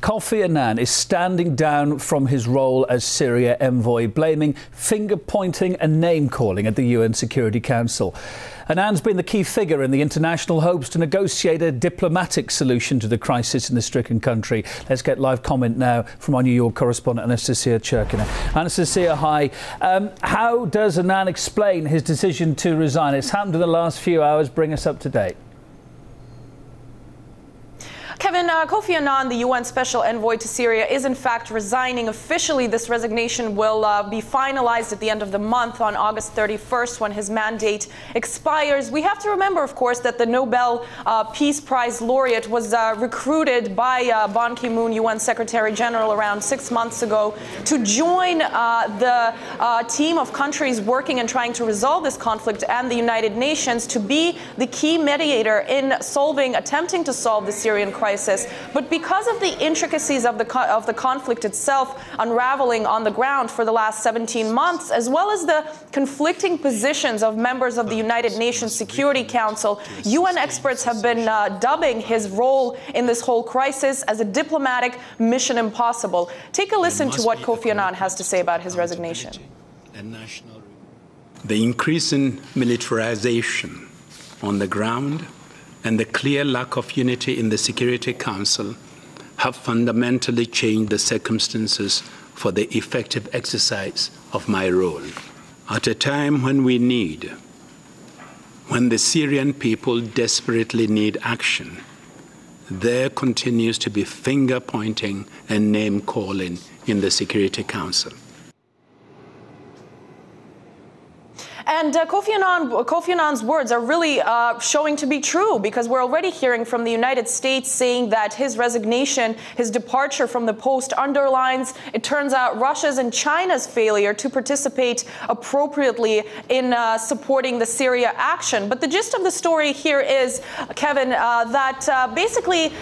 Kofi Annan is standing down from his role as Syria Envoy, blaming finger-pointing and name-calling at the UN Security Council. Annan's been the key figure in the international hopes to negotiate a diplomatic solution to the crisis in the stricken country. Let's get live comment now from our New York correspondent, Anastasia Churkina. Anastasia, hi. How does Annan explain his decision to resign? It's happened in the last few hours. Bring us up to date. Kevin, Kofi Annan, the UN Special Envoy to Syria, is in fact resigning officially. This resignation will be finalized at the end of the month on August 31st when his mandate expires. We have to remember, of course, that the Nobel Peace Prize laureate was recruited by Ban Ki-moon, UN Secretary General, around 6 months ago to join the team of countries working and trying to resolve this conflict and the United Nations to be the key mediator in attempting to solve the Syrian crisis. But because of the intricacies of the conflict itself unraveling on the ground for the last 17 months, as well as the conflicting positions of members of the United Nations Security Council, UN experts have been dubbing his role in this whole crisis as a diplomatic mission impossible. Take a listen to what Kofi Annan has to say about his resignation. The increase in militarization on the ground and the clear lack of unity in the Security Council have fundamentally changed the circumstances for the effective exercise of my role. At a time when the Syrian people desperately need action, there continues to be finger-pointing and name-calling in the Security Council. And Kofi Annan's words are really showing to be true, because we're already hearing from the United States saying that his resignation, his departure from the post underlines, it turns out, Russia's and China's failure to participate appropriately in supporting the Syria action. But the gist of the story here is, Kevin, that basically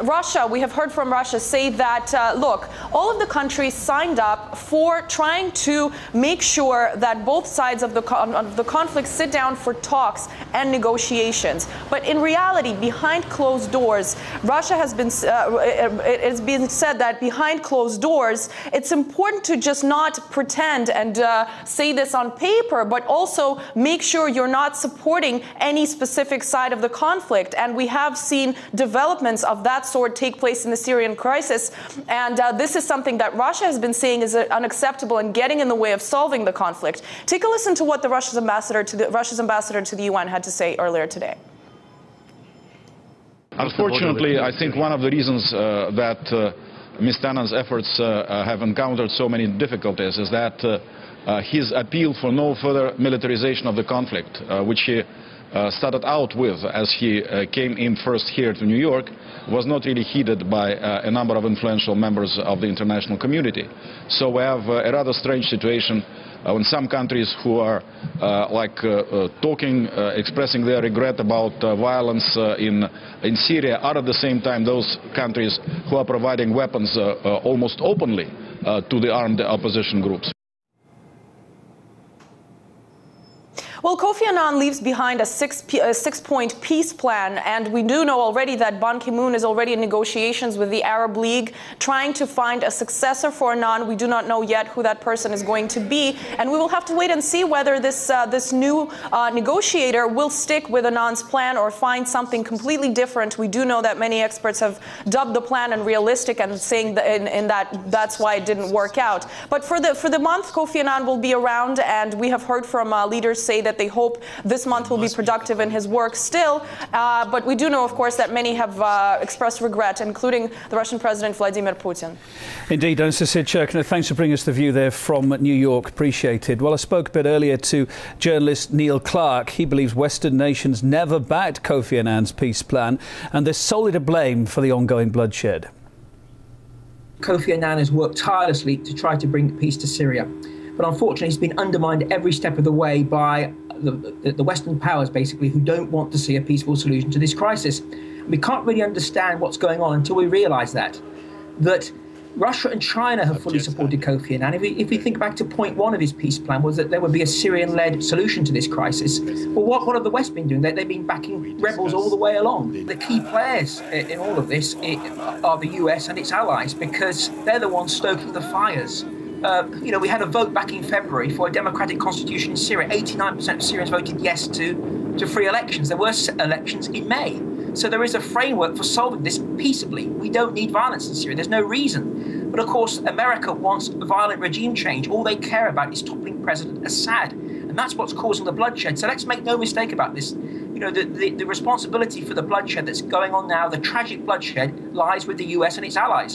Russia, we have heard from Russia say that, look, all of the countries signed up for trying to make sure that both sides of the conflict sit down for talks and negotiations. But in reality, behind closed doors, Russia has been, it has been said that behind closed doors, it's important to just not pretend and say this on paper, but also make sure you're not supporting any specific side of the conflict. And we have seen developments of that sort take place in the Syrian crisis. And this is something that Russia has been saying is unacceptable and getting in the way of solving the conflict. Take a listen to what the Russia's ambassador to the UN had to say earlier today. Unfortunately, I think one of the reasons that Mr. Annan's efforts have encountered so many difficulties is that his appeal for no further militarization of the conflict, which he started out with as he came in first here to New York, was not really heeded by a number of influential members of the international community. So we have a rather strange situation when some countries who are expressing their regret about violence in Syria are at the same time those countries who are providing weapons almost openly to the armed opposition groups. Well, Kofi Annan leaves behind a six-point peace plan, and we do know already that Ban Ki-moon is already in negotiations with the Arab League, trying to find a successor for Annan. We do not know yet who that person is going to be, and we will have to wait and see whether this new negotiator will stick with Annan's plan or find something completely different. We do know that many experts have dubbed the plan unrealistic and saying that that's why it didn't work out. But for the month, Kofi Annan will be around, and we have heard from leaders say that they hope this month will be productive in his work still. But we do know, of course, that many have expressed regret, including the Russian President Vladimir Putin. Indeed, Anastasia Churkina, thanks for bringing us the view there from New York. Appreciated. Well, I spoke a bit earlier to journalist Neil Clark. He believes Western nations never backed Kofi Annan's peace plan, and they're solely to blame for the ongoing bloodshed. Kofi Annan has worked tirelessly to try to bring peace to Syria. But unfortunately, he's been undermined every step of the way by the Western powers, basically, who don't want to see a peaceful solution to this crisis. We can't really understand what's going on until we realise that Russia and China have fully supported Kofi Annan. If we think back to point one of his peace plan was that there would be a Syrian-led solution to this crisis. Well, what have the West been doing? They've been backing rebels all the way along. The key players in all of this are the US and its allies, because they're the ones stoking the fires. We had a vote back in February for a democratic constitution in Syria. 89% of Syrians voted yes to free elections. There were elections in May. So there is a framework for solving this peaceably. We don't need violence in Syria. There's no reason. But of course, America wants violent regime change. All they care about is toppling President Assad. And that's what's causing the bloodshed. So let's make no mistake about this. The responsibility for the bloodshed that's going on now, the tragic bloodshed, lies with the US and its allies.